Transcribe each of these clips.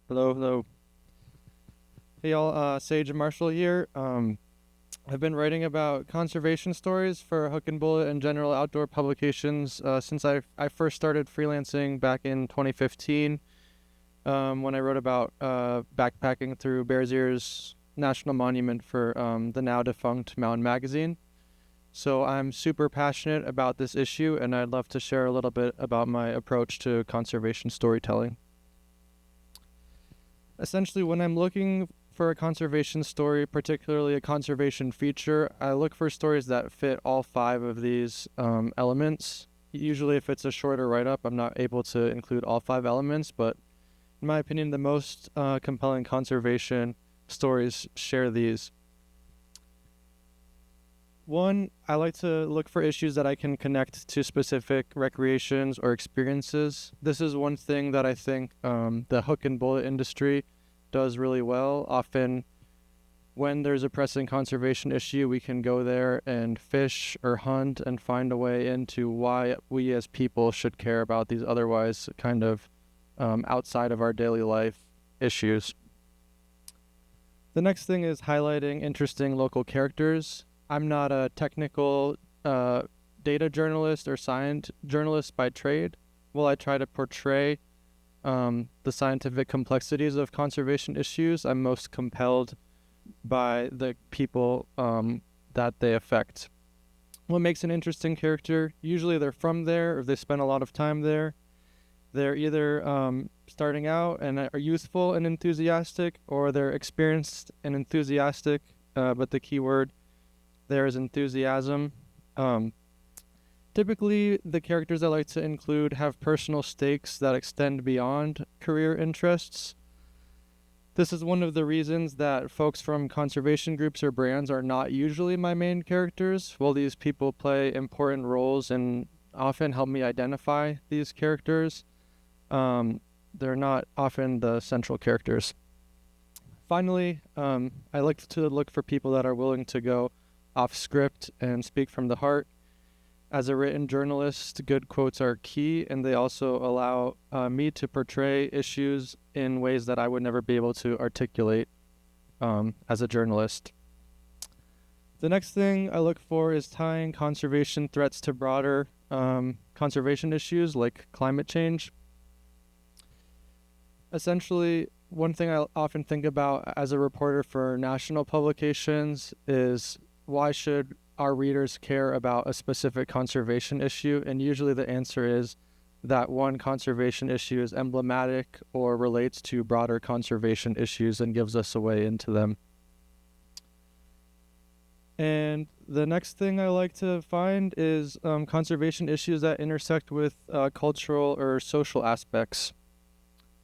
Hello, hello. Hey y'all, Sage and Marshall here. I've been writing about conservation stories for Hook and Bullet and general outdoor publications since I first started freelancing back in 2015 when I wrote about backpacking through Bears Ears National Monument for the now defunct Mountain Magazine. So I'm super passionate about this issue and I'd love to share a little bit about my approach to conservation storytelling. Essentially, when I'm looking for a conservation story, particularly a conservation feature, I look for stories that fit all five of these elements. Usually, if it's a shorter write up, I'm not able to include all five elements, but in my opinion, the most compelling conservation stories share these. One, I like to look for issues that I can connect to specific recreations or experiences. This is one thing that I think the hook and bullet industry does really well. Often, when there's a pressing conservation issue, we can go there and fish or hunt and find a way into why we as people should care about these otherwise kind of outside of our daily life issues. The next thing is highlighting interesting local characters. I'm not a technical data journalist or science journalist by trade. While I try to portray the scientific complexities of conservation issues, I'm most compelled by the people that they affect. What makes an interesting character? Usually they're from there or they spend a lot of time there. They're either starting out and are youthful and enthusiastic, or they're experienced and enthusiastic, but the key word there is enthusiasm. Typically, the characters I like to include have personal stakes that extend beyond career interests. This is one of the reasons that folks from conservation groups or brands are not usually my main characters. While these people play important roles and often help me identify these characters, they're not often the central characters. Finally, I like to look for people that are willing to go off script and speak from the heart. As a written journalist, good quotes are key, and they also allow me to portray issues in ways that I would never be able to articulate as a journalist. The next thing I look for is tying conservation threats to broader conservation issues like climate change. Essentially, one thing I often think about as a reporter for national publications is why should our readers care about a specific conservation issue? And usually the answer is that one conservation issue is emblematic or relates to broader conservation issues and gives us a way into them. And the next thing I like to find is conservation issues that intersect with cultural or social aspects.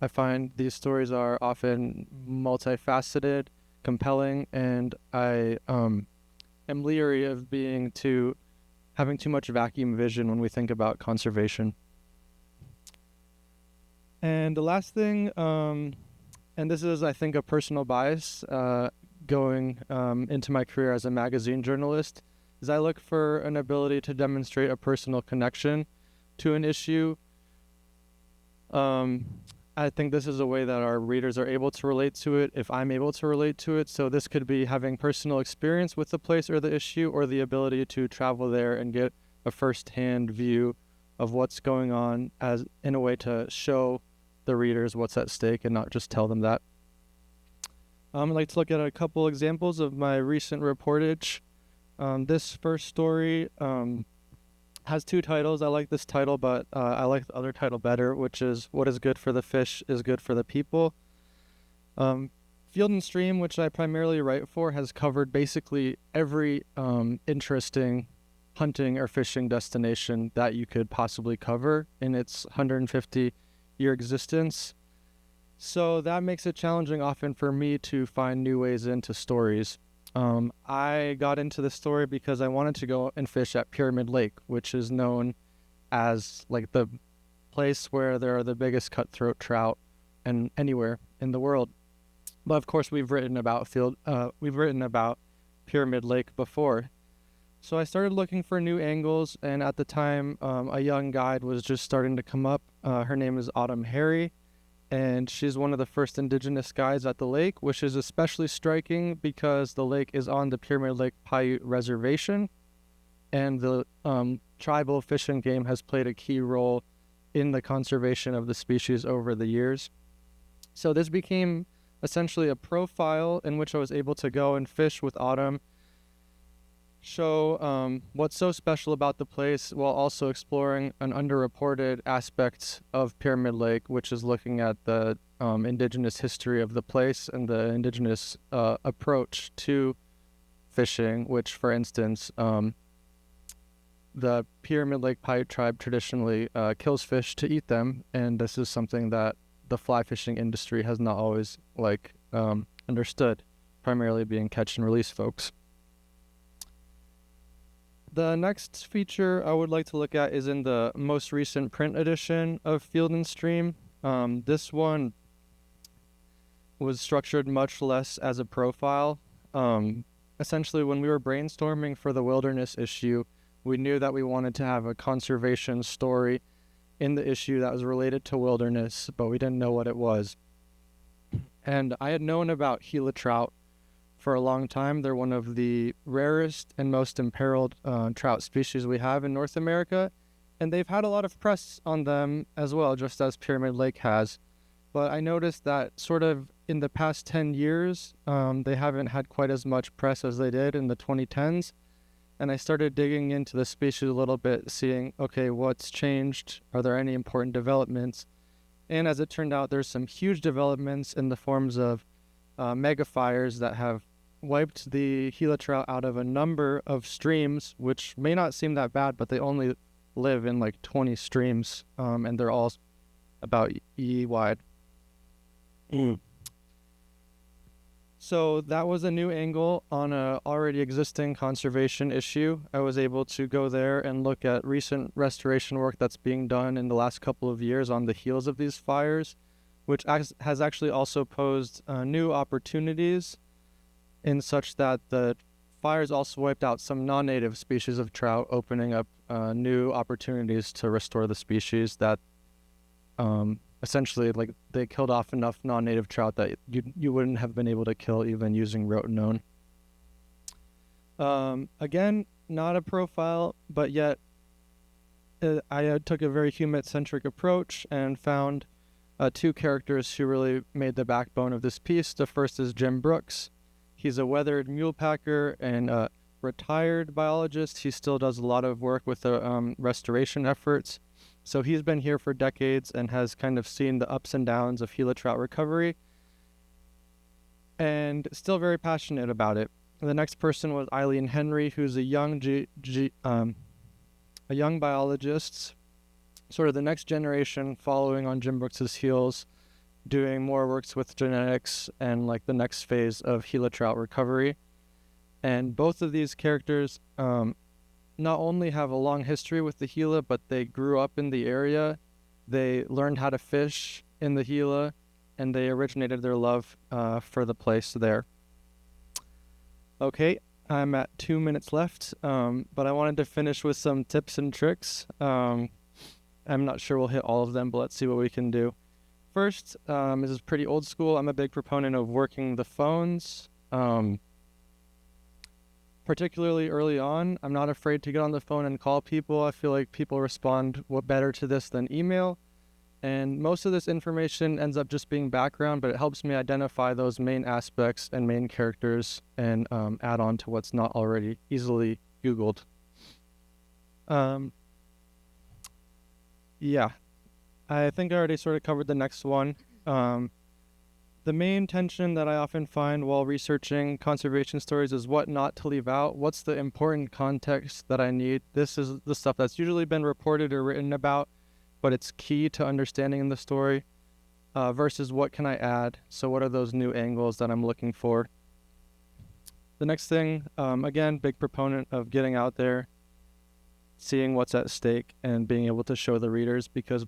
I find these stories are often multifaceted, compelling, and I am leery of having too much vacuum vision when we think about conservation. And the last thing, and this is, I think, a personal bias going into my career as a magazine journalist, is I look for an ability to demonstrate a personal connection to an issue. I think this is a way that our readers are able to relate to it if I'm able to relate to it. So this could be having personal experience with the place or the issue, or the ability to travel there and get a first-hand view of what's going on as in a way to show the readers what's at stake and not just tell them that. I'd like to look at a couple examples of my recent reportage. This first story has two titles. I like this title, but I like the other title better, which is What is Good for the Fish is Good for the People. Field and Stream, which I primarily write for, has covered basically every interesting hunting or fishing destination that you could possibly cover in its 150-year existence. So that makes it challenging often for me to find new ways into stories. I got into this story because I wanted to go and fish at Pyramid Lake, which is known as like the place where there are the biggest cutthroat trout and anywhere in the world. But of course, we've written about Pyramid Lake before. So I started looking for new angles, and at the time, a young guide was just starting to come up. Her name is Autumn Harry, and she's one of the first indigenous guides at the lake, which is especially striking because the lake is on the Pyramid Lake Paiute Reservation, and the tribal Fish and Game has played a key role in the conservation of the species over the years. So this became essentially a profile in which I was able to go and fish with Autumn, show what's so special about the place while also exploring an underreported aspect of Pyramid Lake, which is looking at the indigenous history of the place and the indigenous approach to fishing, which, for instance, the Pyramid Lake Paiute tribe traditionally kills fish to eat them, and this is something that the fly fishing industry has not always understood, primarily being catch and release folks. The next feature I would like to look at is in the most recent print edition of Field and Stream. This one was structured much less as a profile. Essentially, when we were brainstorming for the wilderness issue, we knew that we wanted to have a conservation story in the issue that was related to wilderness, but we didn't know what it was. And I had known about Gila trout for a long time. They're one of the rarest and most imperiled trout species we have in North America, and they've had a lot of press on them as well, just as Pyramid Lake has. But I noticed that sort of in the past 10 years, they haven't had quite as much press as they did in the 2010s. And I started digging into the species a little bit, seeing, okay, what's changed? Are there any important developments? And as it turned out, there's some huge developments in the forms of mega fires that have wiped the Gila trout out of a number of streams, which may not seem that bad, but they only live in like 20 streams, and they're all about E wide. So that was a new angle on a already existing conservation issue. I was able to go there and look at recent restoration work that's being done in the last couple of years on the heels of these fires, which has actually also posed new opportunities in such that the fires also wiped out some non-native species of trout, opening up new opportunities to restore the species that essentially, like, they killed off enough non-native trout that you wouldn't have been able to kill even using rotenone. Again, not a profile, but yet I took a very human-centric approach and found two characters who really made the backbone of this piece. The first is Jim Brooks. He's a weathered mule packer and a retired biologist. He still does a lot of work with the restoration efforts. So he's been here for decades and has kind of seen the ups and downs of Gila trout recovery and still very passionate about it. The next person was Eileen Henry, who's a young biologist, sort of the next generation following on Jim Brooks's heels, doing more works with genetics and like the next phase of Gila trout recovery. And both of these characters not only have a long history with the Gila, but they grew up in the area. They learned how to fish in the Gila, and they originated their love for the place there. Okay, I'm at 2 minutes left, but I wanted to finish with some tips and tricks. I'm not sure we'll hit all of them, but let's see what we can do. First, this is pretty old school. I'm a big proponent of working the phones. Particularly early on, I'm not afraid to get on the phone and call people. I feel like people respond better to this than email. And most of this information ends up just being background, but it helps me identify those main aspects and main characters and add on to what's not already easily Googled. Yeah, I think I already sort of covered the next one. The main tension that I often find while researching conservation stories is what not to leave out. What's the important context that I need? This is the stuff that's usually been reported or written about, but it's key to understanding the story, versus what can I add? So what are those new angles that I'm looking for? The next thing, again, big proponent of getting out there, seeing what's at stake and being able to show the readers, because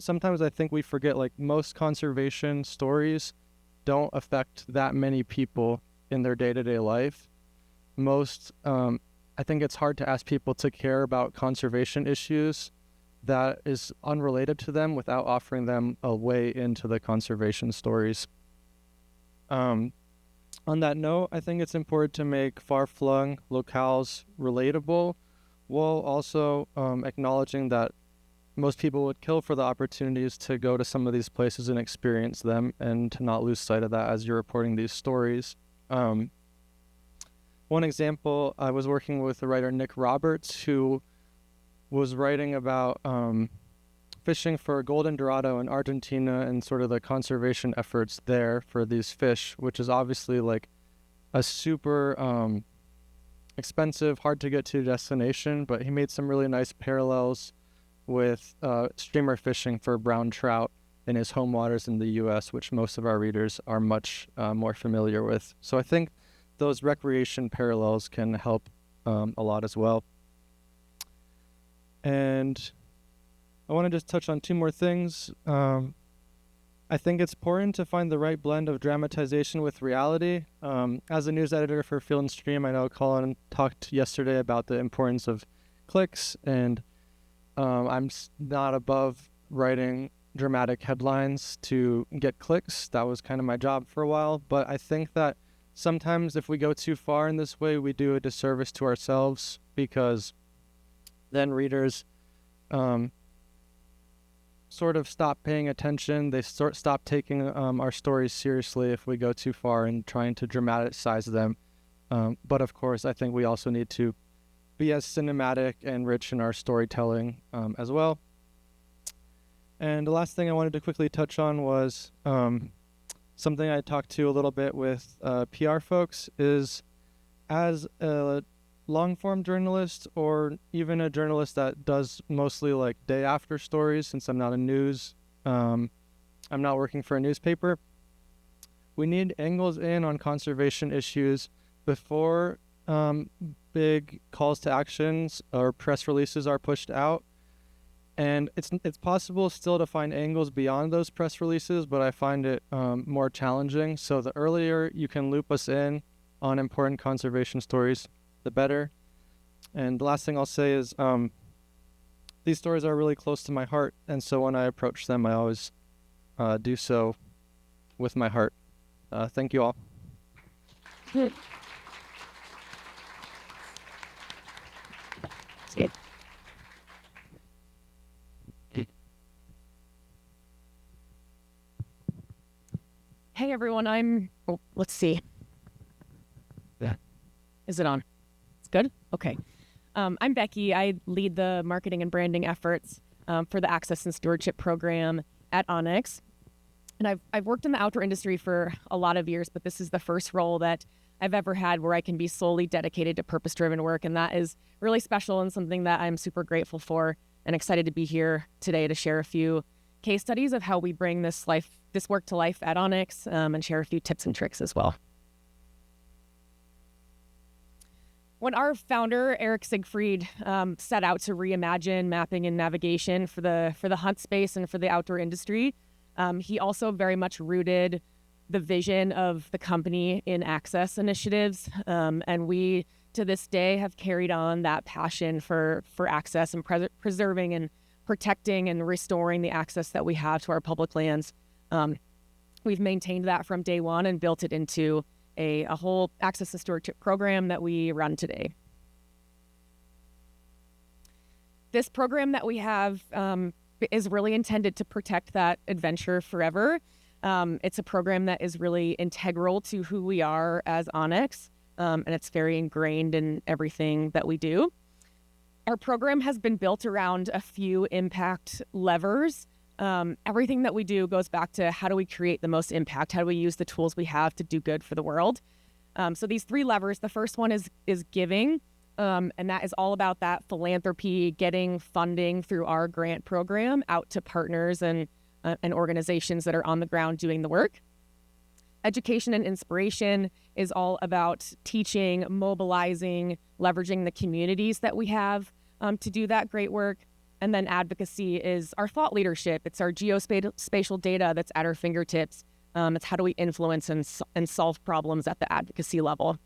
sometimes I think we forget, like, most conservation stories don't affect that many people in their day-to-day life. I think it's hard to ask people to care about conservation issues that is unrelated to them without offering them a way into the conservation stories. On that note, I think it's important to make far-flung locales relatable, while also acknowledging that most people would kill for the opportunities to go to some of these places and experience them, and to not lose sight of that as you're reporting these stories. One example, I was working with the writer Nick Roberts, who was writing about fishing for golden dorado in Argentina and sort of the conservation efforts there for these fish, which is obviously like a super expensive, hard to get to destination, but he made some really nice parallels with streamer fishing for brown trout in his home waters in the US, which most of our readers are much more familiar with. So I think those recreation parallels can help a lot as well. And I want to just touch on two more things. I think it's important to find the right blend of dramatization with reality. As a news editor for Field and Stream, I know Colin talked yesterday about the importance of clicks, and I'm not above writing dramatic headlines to get clicks. That was kind of my job for a while, but I think that sometimes if we go too far in this way, we do a disservice to ourselves, because then readers sort of stop paying attention. They stop taking our stories seriously if we go too far in trying to dramatize them. But of course, I think we also need to be as cinematic and rich in our storytelling as well. And the last thing I wanted to quickly touch on was something I talked to a little bit with PR folks, is as a long-form journalist, or even a journalist that does mostly like day after stories, since I'm not I'm not working for a newspaper, we need angles in on conservation issues before big calls to actions or press releases are pushed out. And it's possible still to find angles beyond those press releases, but I find it more challenging. So the earlier you can loop us in on important conservation stories, the better. And the last thing I'll say is these stories are really close to my heart, and so when I approach them, I always do so with my heart. Thank you all. Hey everyone, let's see. Yeah. Is it on? It's good? Okay. I'm Becky. I lead the marketing and branding efforts for the Access and Stewardship program at Onyx. And I've worked in the outdoor industry for a lot of years, but this is the first role that I've ever had where I can be solely dedicated to purpose-driven work. And that is really special and something that I'm super grateful for, and excited to be here today to share a few case studies of how we bring this work to life at Onyx, and share a few tips and tricks as well. When our founder, Eric Siegfried, set out to reimagine mapping and navigation for the hunt space and for the outdoor industry, he also very much rooted the vision of the company in access initiatives. And we, to this day, have carried on that passion for access and preserving and protecting and restoring the access that we have to our public lands. We've maintained that from day one and built it into a whole access and stewardship program that we run today. This program that we have is really intended to protect that adventure forever. It's a program that is really integral to who we are as Onyx, and it's very ingrained in everything that we do. Our program has been built around a few impact levers. Everything that we do goes back to how do we create the most impact? How do we use the tools we have to do good for the world? So these three levers, the first one is giving, and that is all about that philanthropy, getting funding through our grant program out to partners and organizations that are on the ground doing the work. Education and inspiration is all about teaching, mobilizing, leveraging the communities that we have to do that great work. And then advocacy is our thought leadership. It's our geospatial data that's at our fingertips. It's how do we influence and solve problems at the advocacy level.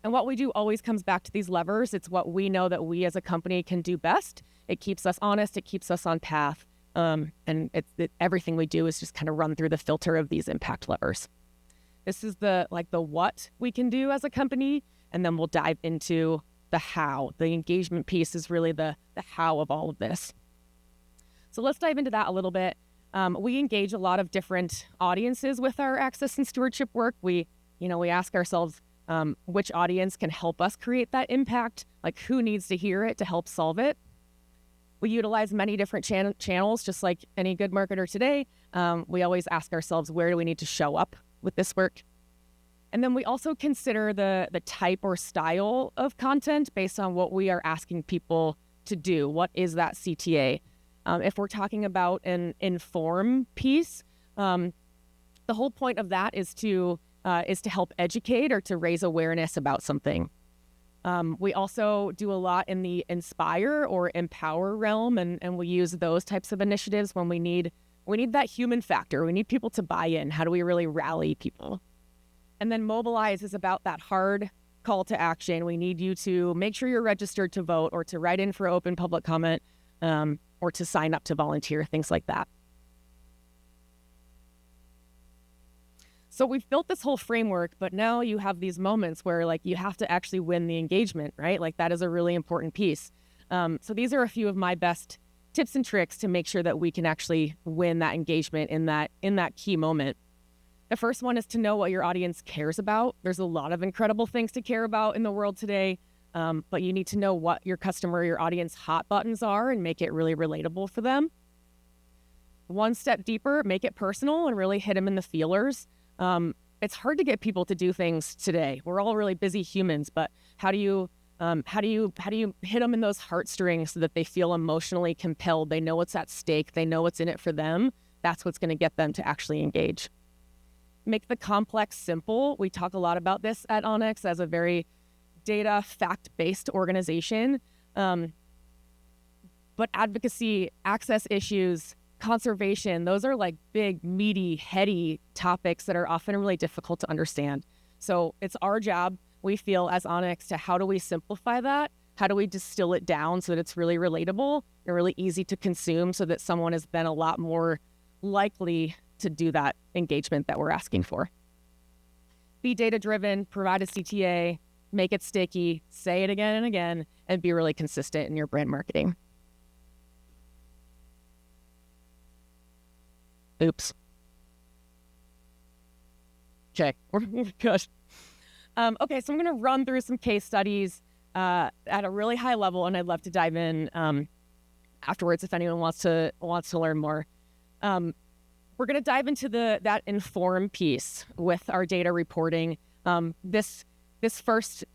And what we do always comes back to these levers. It's what we know that we as a company can do best. It keeps us honest. It keeps us on path. And everything we do is just kind of run through the filter of these impact levers. This is the what we can do as a company, and then we'll dive into the how. The engagement piece is really the how of all of this. So let's dive into that a little bit. We engage a lot of different audiences with our access and stewardship work. We ask ourselves which audience can help us create that impact, like who needs to hear it to help solve it. We utilize many different channels, just like any good marketer today. We always ask ourselves, where do we need to show up with this work? And then we also consider the type or style of content based on what we are asking people to do. What is that CTA? If we're talking about an inform piece, the whole point of that is to help educate or to raise awareness about something. We also do a lot in the inspire or empower realm, and we use those types of initiatives when we need that human factor. We need people to buy in. How do we really rally people? And then mobilize is about that hard call to action. We need you to make sure you're registered to vote or to write in for open public comment or to sign up to volunteer, things like that. So we've built this whole framework, but now you have these moments where you have to actually win the engagement, right? That is a really important piece. So these are a few of my best tips and tricks to make sure that we can actually win that engagement in that key moment. The first one is to know what your audience cares about. There's a lot of incredible things to care about in the world today, but you need to know what your customer, your audience hot buttons are and make it really relatable for them. One step deeper, make it personal and really hit them in the feelers. It's hard to get people to do things today. We're all really busy humans, but how do you hit them in those heartstrings so that they feel emotionally compelled? They know what's at stake. They know what's in it for them. That's what's going to get them to actually engage. Make the complex simple. We talk a lot about this at Onyx as a very data fact-based organization. But advocacy, access issues, conservation, those are big, meaty, heady topics that are often really difficult to understand. So it's our job, we feel, as Onyx, to how do we simplify that? How do we distill it down so that it's really relatable and really easy to consume so that someone is then a lot more likely to do that engagement that we're asking for? Be data-driven, provide a CTA, make it sticky, say it again and again, and be really consistent in your brand marketing. Oops. Okay, we're good. Okay, so I'm going to run through some case studies at a really high level, and I'd love to dive in afterwards if anyone wants to learn more. We're going to dive into that inform piece with our data reporting. This first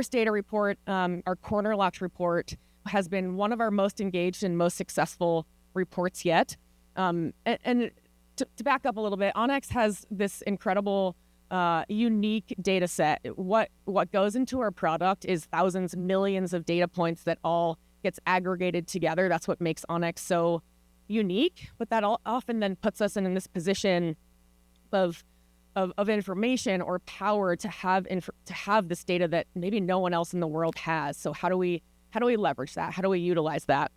data report, our Corner Locked report, has been one of our most engaged and most successful reports yet. And to back up a little bit, Onyx has this incredible, unique data set. What goes into our product is thousands, millions of data points that all gets aggregated together. That's what makes Onyx so unique. But that often then puts us in this position of information or power to have this data that maybe no one else in the world has. So how do we leverage that? How do we utilize that?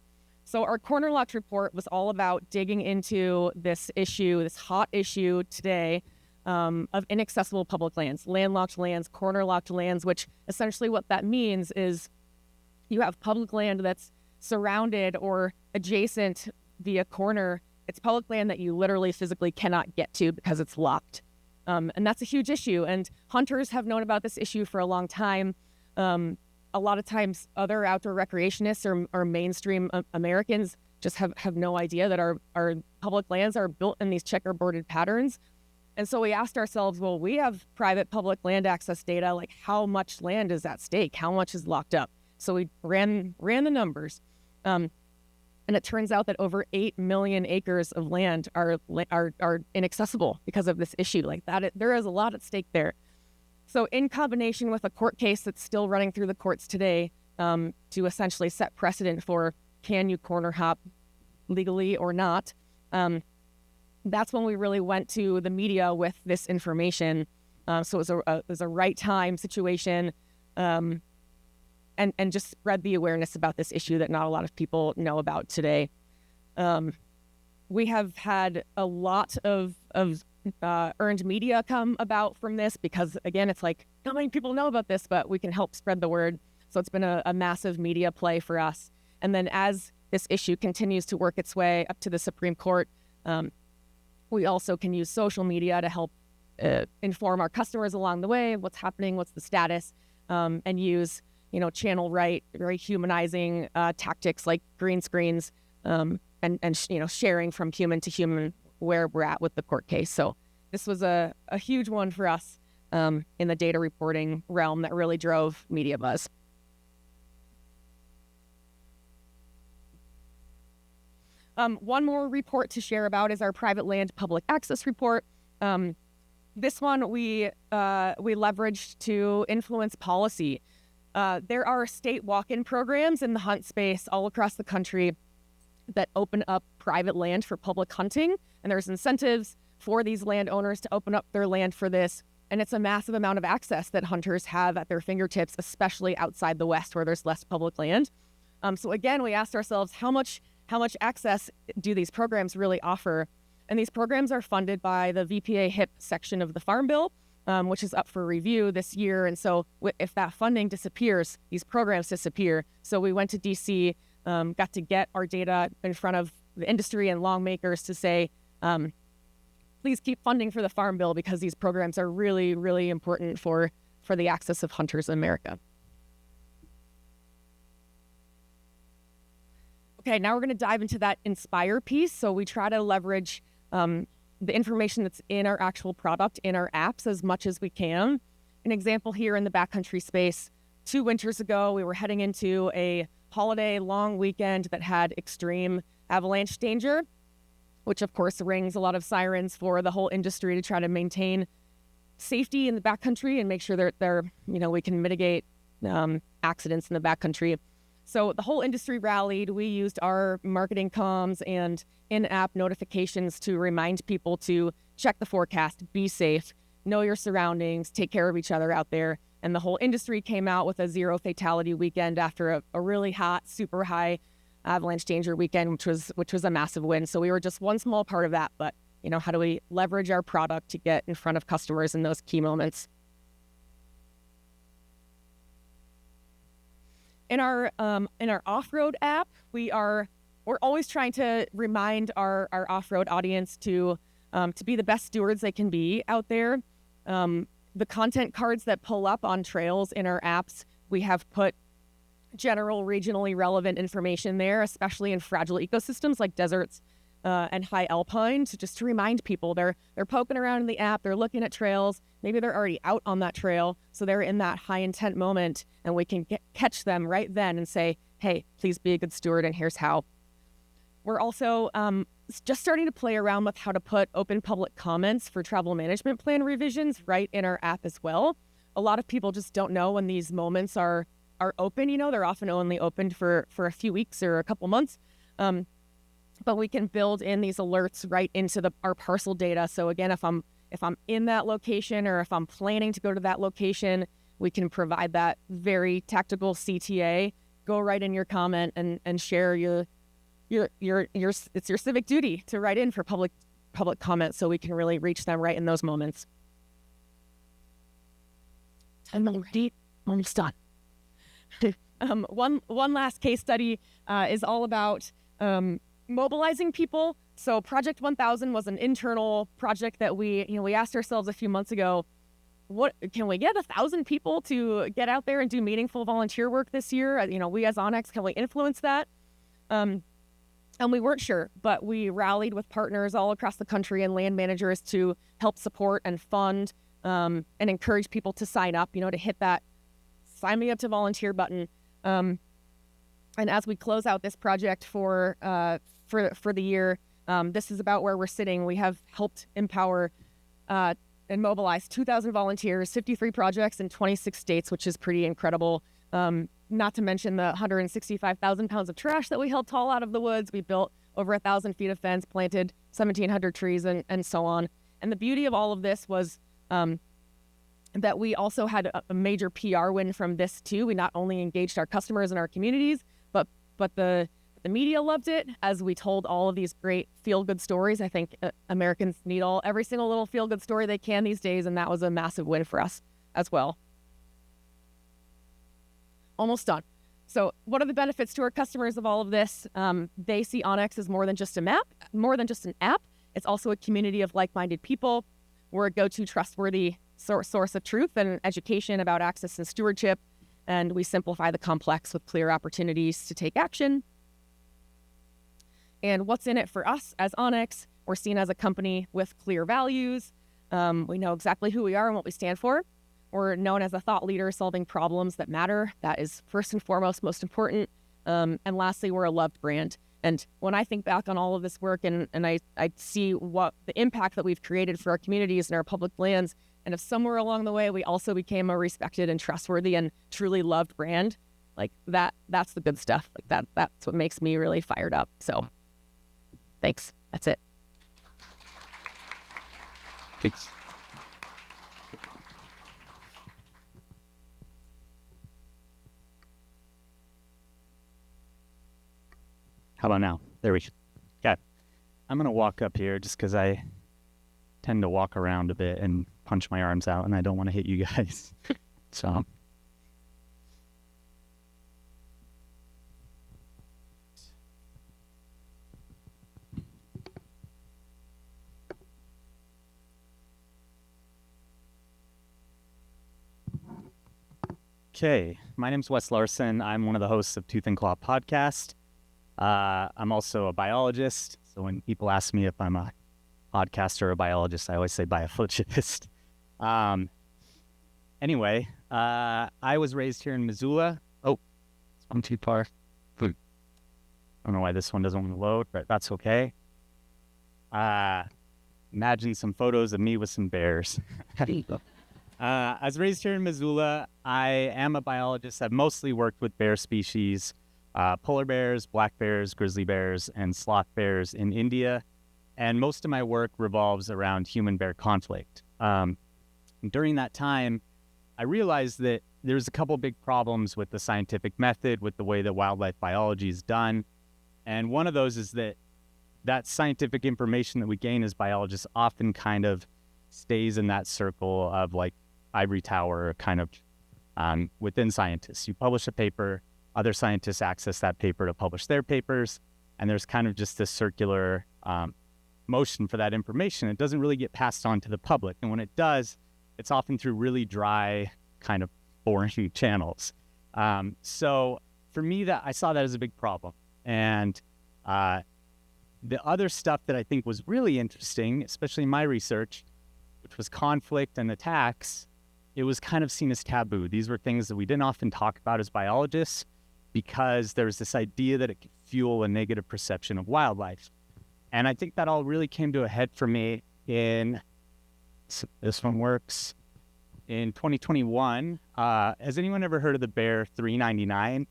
So our Corner Locked report was all about digging into this issue, this hot issue today of inaccessible public lands, landlocked lands, corner locked lands, which essentially what that means is you have public land that's surrounded or adjacent via corner. It's public land that you literally physically cannot get to because it's locked. And that's a huge issue. And hunters have known about this issue for a long time. A lot of times other outdoor recreationists or mainstream Americans just have no idea that our public lands are built in these checkerboarded patterns. And so we asked ourselves, well, we have private public land access data, how much land is at stake? How much is locked up? So we ran the numbers. And it turns out that over 8 million acres of land are inaccessible because of this issue. There is a lot at stake there. So in combination with a court case that's still running through the courts today to essentially set precedent for can you corner hop legally or not, that's when we really went to the media with this information. So it was a right time situation. and just spread the awareness about this issue that not a lot of people know about today. We have had a lot of earned media come about from this because, again, it's like, not many people know about this, but we can help spread the word. So it's been a massive media play for us. And then as this issue continues to work its way up to the Supreme Court, we also can use social media to help inform our customers along the way, what's happening, what's the status, and use, channel right, very humanizing tactics like green screens, and sharing from human to human where we're at with the court case. So this was a huge one for us in the data reporting realm that really drove media buzz. One more report to share about is our private land public access report. This one we leveraged to influence policy. There are state walk-in programs in the hunt space all across the country that open up private land for public hunting, and there's incentives for these landowners to open up their land for this. And it's a massive amount of access that hunters have at their fingertips, especially outside the West where there's less public land. So again, we asked ourselves, how much access do these programs really offer? And these programs are funded by the VPA HIP section of the Farm Bill, which is up for review this year. And so if that funding disappears, these programs disappear. So we went to DC, got to get our data in front of the industry and lawmakers to say, please keep funding for the Farm Bill because these programs are really, really important for the access of hunters in America. Okay, now we're going to dive into that Inspire piece. So we try to leverage the information that's in our actual product, in our apps, as much as we can. An example here in the backcountry space, 2 winters ago, we were heading into a holiday long weekend that had extreme avalanche danger, which of course rings a lot of sirens for the whole industry to try to maintain safety in the backcountry and make sure that we can mitigate accidents in the backcountry. So the whole industry rallied. We used our marketing comms and in-app notifications to remind people to check the forecast, be safe, know your surroundings, take care of each other out there. And the whole industry came out with a 0 fatality weekend after a really hot, super high avalanche danger weekend, which was a massive win. So we were just one small part of that. But, how do we leverage our product to get in front of customers in those key moments? In our off-road app, we're always trying to remind our off-road audience to be the best stewards they can be out there. The content cards that pull up on trails in our apps, we have put general, regionally relevant information there, especially in fragile ecosystems like deserts and high alpine, just to remind people they're poking around in the app, they're looking at trails, maybe they're already out on that trail, so they're in that high intent moment, and we can catch them right then and say, hey, please be a good steward, and here's how. We're also just starting to play around with how to put open public comments for travel management plan revisions right in our app as well. A lot of people just don't know when these moments are open. They're often only opened for a few weeks or a couple months. But we can build in these alerts right into our parcel data. So again, if I'm in that location or if I'm planning to go to that location, we can provide that very tactical CTA. Go right in your comment and share it's your civic duty to write in for public comment, so we can really reach them right in those moments. Almost done. One last case study is all about mobilizing people. So Project 1000 was an internal project that we asked ourselves a few months ago, what can we get 1,000 people to get out there and do meaningful volunteer work this year? We as Onyx, can we influence that? And we weren't sure, but we rallied with partners all across the country and land managers to help support and fund and encourage people to sign up, to hit that sign me up to volunteer button. And as we close out this project for the year, this is about where we're sitting. We have helped empower and mobilize 2,000 volunteers, 53 projects in 26 states, which is pretty incredible. Not to mention the 165,000 pounds of trash that we helped haul out of the woods. We built over 1,000 feet of fence, planted 1,700 trees, and so on. And the beauty of all of this was that we also had a major PR win from this too. We not only engaged our customers and our communities, but the media loved it as we told all of these great feel-good stories. I think Americans need every single little feel-good story they can these days, and that was a massive win for us as well. Almost done. So what are the benefits to our customers of all of this? They see onX as more than just a map, more than just an app. It's also a community of like-minded people. We're a go-to trustworthy source of truth and education about access and stewardship, and we simplify the complex with clear opportunities to take action. And what's in it for us as onX? We're seen as a company with clear values. We know exactly who we are and what we stand for. We're known as a thought leader solving problems that matter. That is first and foremost most important. And lastly, we're a loved brand. And when I think back on all of this work and I see what the impact that we've created for our communities and our public lands, and if somewhere along the way we also became a respected and trustworthy and truly loved brand, like that's the good stuff. Like that's what makes me really fired up. So thanks. That's it. Thanks. How about now? There we go. Okay. I'm going to walk up here just because I tend to walk around a bit and punch my arms out, and I don't want to hit you guys. So. Okay. My name's Wes Larson. I'm one of the hosts of Tooth and Claw podcast. I'm also a biologist. So when people ask me if I'm a podcaster or a biologist, I always say biologist. Anyway, I was raised here in Missoula. Oh, it's one too far. I don't know why this one doesn't want to load, but that's okay. Imagine some photos of me with some bears. I was raised here in Missoula. I am a biologist. I've mostly worked with bear species, polar bears, black bears, grizzly bears, and sloth bears in India. And most of my work revolves around human-bear conflict. During that time, I realized that there's a couple big problems with the scientific method, with the way that wildlife biology is done. And one of those is that scientific information that we gain as biologists often kind of stays in that circle of like ivory tower kind of within scientists. You publish a paper, other scientists access that paper to publish their papers, and there's kind of just this circular motion for that information. It doesn't really get passed on to the public, and when it does, it's often through really dry, kind of boring channels. So for me, I saw that as a big problem. And the other stuff that I think was really interesting, especially in my research, which was conflict and attacks, it was kind of seen as taboo. These were things that we didn't often talk about as biologists because there was this idea that it could fuel a negative perception of wildlife. And I think that all really came to a head for me in, this one works, in 2021. Has anyone ever heard of the bear 399,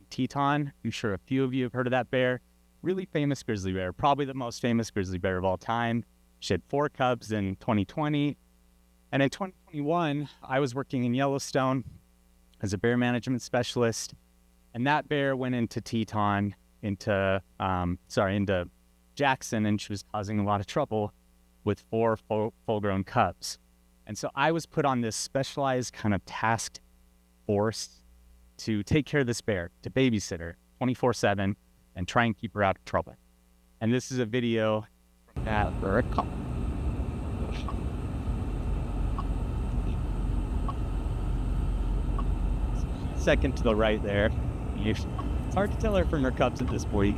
Teton? I'm sure a few of you have heard of that bear. Really famous grizzly bear, probably the most famous grizzly bear of all time. She had 4 cubs in 2020. And in 2021, I was working in Yellowstone as a bear management specialist. And that bear went into Teton, into Jackson, and she was causing a lot of trouble with 4 full-grown cubs. And so I was put on this specialized kind of task force to take care of this bear, to babysit her 24/7 and try and keep her out of trouble. And this is a video from that bird. Second to the right there. It's hard to tell her from her cubs at this point.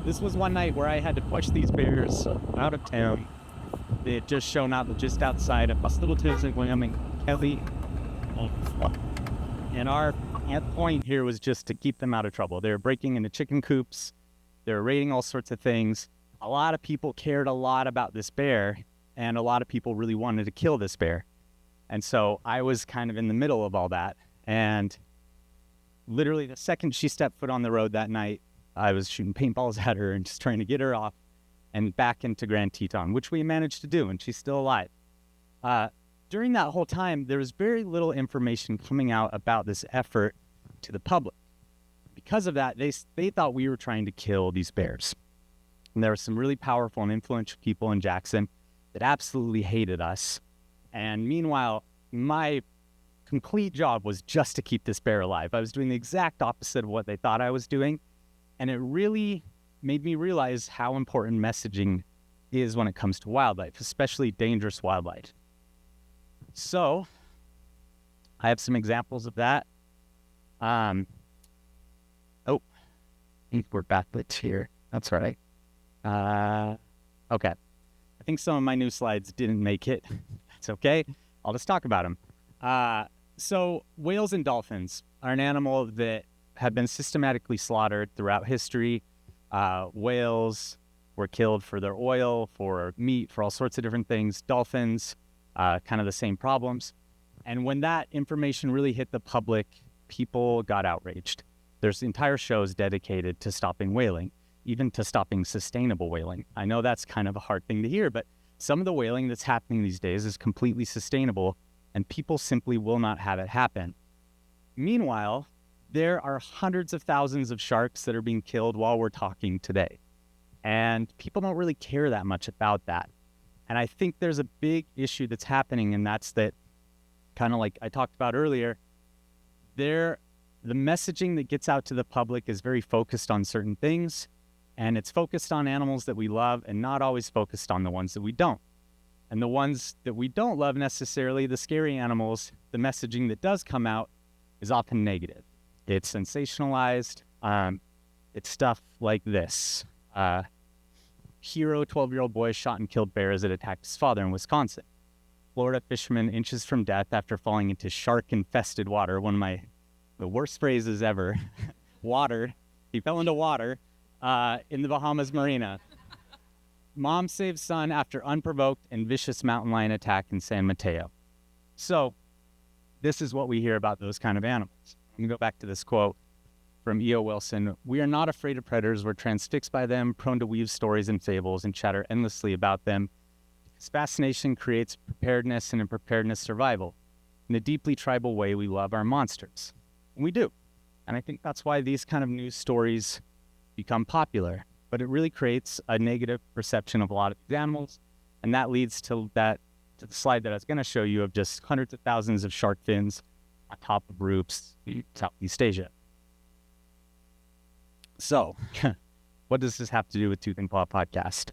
This was one night where I had to push these bears out of town. They had just shown up just outside of us little towns in Wyoming, Kelly. And our point here was just to keep them out of trouble. They were breaking into chicken coops. They were raiding all sorts of things. A lot of people cared a lot about this bear, and a lot of people really wanted to kill this bear. And so I was kind of in the middle of all that. And literally the second she stepped foot on the road that night, I was shooting paintballs at her and just trying to get her off and back into Grand Teton, which we managed to do, and she's still alive. during that whole time, there was very little information coming out about this effort to the public. Because of that, they thought we were trying to kill these bears. And there were some really powerful and influential people in Jackson that absolutely hated us. And meanwhile, my complete job was just to keep this bear alive. I was doing the exact opposite of what they thought I was doing. And it really made me realize how important messaging is when it comes to wildlife, especially dangerous wildlife. So I have some examples of that. We're backlit here. That's all right. Okay. I think some of my new slides didn't make it. That's okay. I'll just talk about them. So whales and dolphins are an animal that have been systematically slaughtered throughout history. Whales were killed for their oil, for meat, for all sorts of different things. Dolphins, kind of the same problems. And when that information really hit the public, people got outraged. There's entire shows dedicated to stopping whaling, even to stopping sustainable whaling. I know that's kind of a hard thing to hear, but some of the whaling that's happening these days is completely sustainable, and people simply will not have it happen. Meanwhile, there are hundreds of thousands of sharks that are being killed while we're talking today. And people don't really care that much about that. And I think there's a big issue that's happening, and that's that, kind of like I talked about earlier, the messaging that gets out to the public is very focused on certain things, and it's focused on animals that we love and not always focused on the ones that we don't. And the ones that we don't love necessarily, the scary animals, the messaging that does come out is often negative. It's sensationalized. It's stuff like this. Hero, 12-year-old boy, shot and killed bear as it attacked his father in Wisconsin. Florida fisherman inches from death after falling into shark-infested water. One of the worst phrases ever. Water. He fell into water in the Bahamas Marina. Mom saves son after unprovoked and vicious mountain lion attack in San Mateo. So this is what we hear about those kind of animals. I'm going to go back to this quote from E.O. Wilson. We are not afraid of predators. We're transfixed by them, prone to weave stories and fables and chatter endlessly about them. Because fascination creates preparedness, and in preparedness, survival. In a deeply tribal way, we love our monsters. And we do. And I think that's why these kind of news stories become popular. But it really creates a negative perception of a lot of these animals. And that leads to the slide that I was going to show you of just hundreds of thousands of shark fins on top of roofs in Southeast Asia. So, what does this have to do with Tooth and Claw podcast?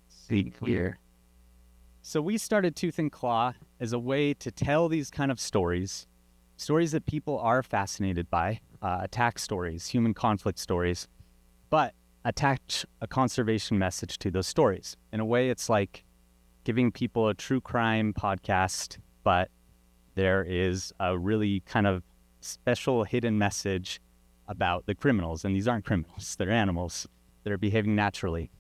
See here. So we started Tooth and Claw as a way to tell these kind of stories that people are fascinated by, attack stories, human conflict stories, but attach a conservation message to those stories. In a way, it's like giving people a true crime podcast, but there is a really kind of special hidden message about the criminals. And these aren't criminals, they're animals that are behaving naturally.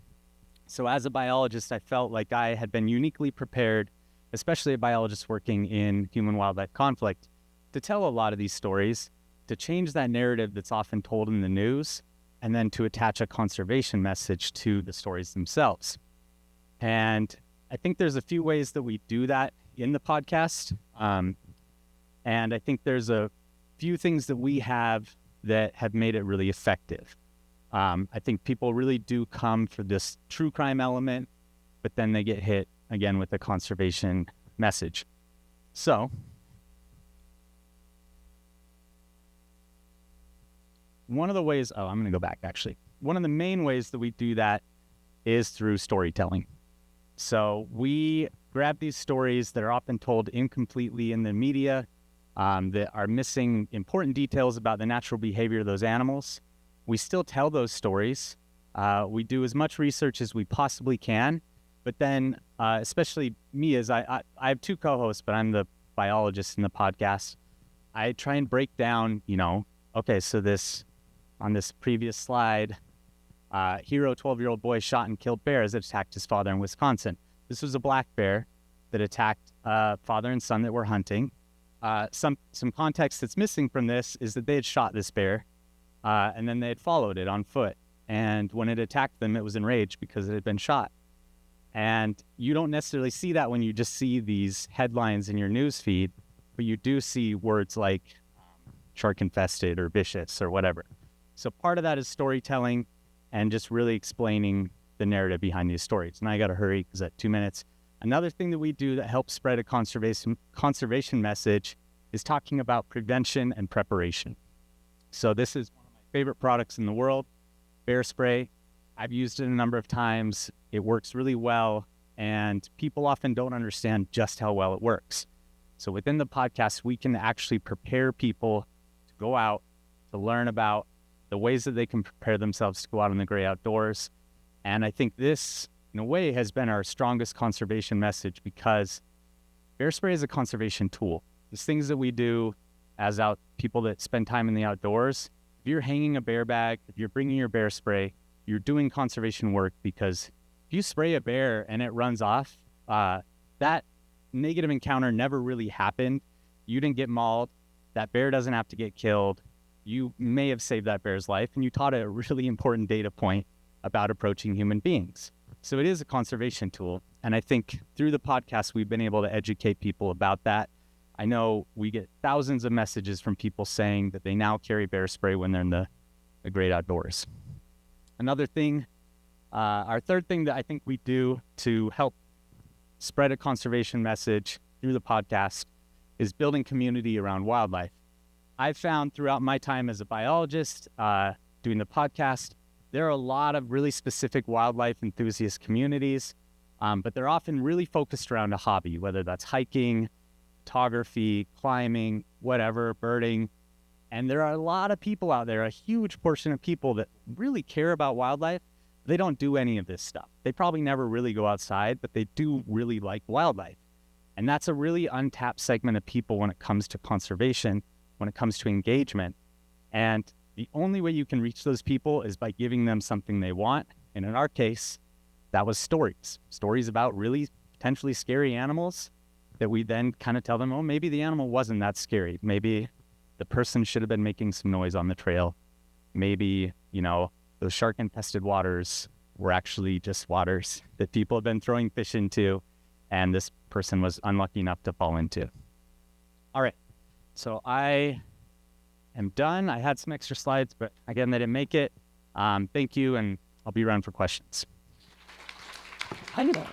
So as a biologist, I felt like I had been uniquely prepared, especially a biologist working in human-wildlife conflict, to tell a lot of these stories, to change that narrative that's often told in the news, and then to attach a conservation message to the stories themselves. And I think there's a few ways that we do that in the podcast. And I think there's a few things that we have that have made it really effective. I think people really do come for this true crime element, but then they get hit again with a conservation message. So one of the ways, I'm going to go back actually. One of the main ways that we do that is through storytelling. So we grab these stories that are often told incompletely in the media, that are missing important details about the natural behavior of those animals. We still tell those stories. We do as much research as we possibly can, but then especially me, as I have two co-hosts, but I'm the biologist in the podcast. I try and break down, okay, so on this previous slide, hero 12-year-old boy shot and killed bear as it attacked his father in Wisconsin. This was a black bear that attacked father and son that were hunting. Some context that's missing from this is that they had shot this bear, and then they had followed it on foot. And when it attacked them, it was enraged because it had been shot. And And you don't necessarily see that when you just see these headlines in your news feed, but you do see words like shark infested or vicious or whatever. So part of that is storytelling and just really explaining the narrative behind these stories. And I got to hurry because at 2 minutes. Another thing that we do that helps spread a conservation message is talking about prevention and preparation. So this is one of my favorite products in the world, bear spray. I've used it a number of times. It works really well, and people often don't understand just how well it works. So within the podcast, we can actually prepare people to go out, to learn about the ways that they can prepare themselves to go out in the great outdoors. And I think this, in a way, has been our strongest conservation message, because bear spray is a conservation tool. There's things that we do as people that spend time in the outdoors. If you're hanging a bear bag, if you're bringing your bear spray, you're doing conservation work, because if you spray a bear and it runs off, that negative encounter never really happened. You didn't get mauled. That bear doesn't have to get killed. You may have saved that bear's life, and you taught a really important data point about approaching human beings. So it is a conservation tool. And I think through the podcast, we've been able to educate people about that. I know we get thousands of messages from people saying that they now carry bear spray when they're in the great outdoors. Another thing, our third thing that I think we do to help spread a conservation message through the podcast is building community around wildlife. I've found throughout my time as a biologist, doing the podcast, there are a lot of really specific wildlife enthusiast communities, but they're often really focused around a hobby, whether that's hiking, photography, climbing, whatever, birding. And there are a lot of people out there, a huge portion of people that really care about wildlife. They don't do any of this stuff. They probably never really go outside, but they do really like wildlife. And that's a really untapped segment of people when it comes to conservation, when it comes to engagement. And the only way you can reach those people is by giving them something they want. And in our case, that was stories about really potentially scary animals that we then kind of tell them, oh, maybe the animal wasn't that scary. Maybe the person should have been making some noise on the trail. Maybe, those shark infested waters were actually just waters that people have been throwing fish into, and this person was unlucky enough to fall into. All right. So I am done. I had some extra slides, but again, they didn't make it. Thank you, and I'll be around for questions. I know.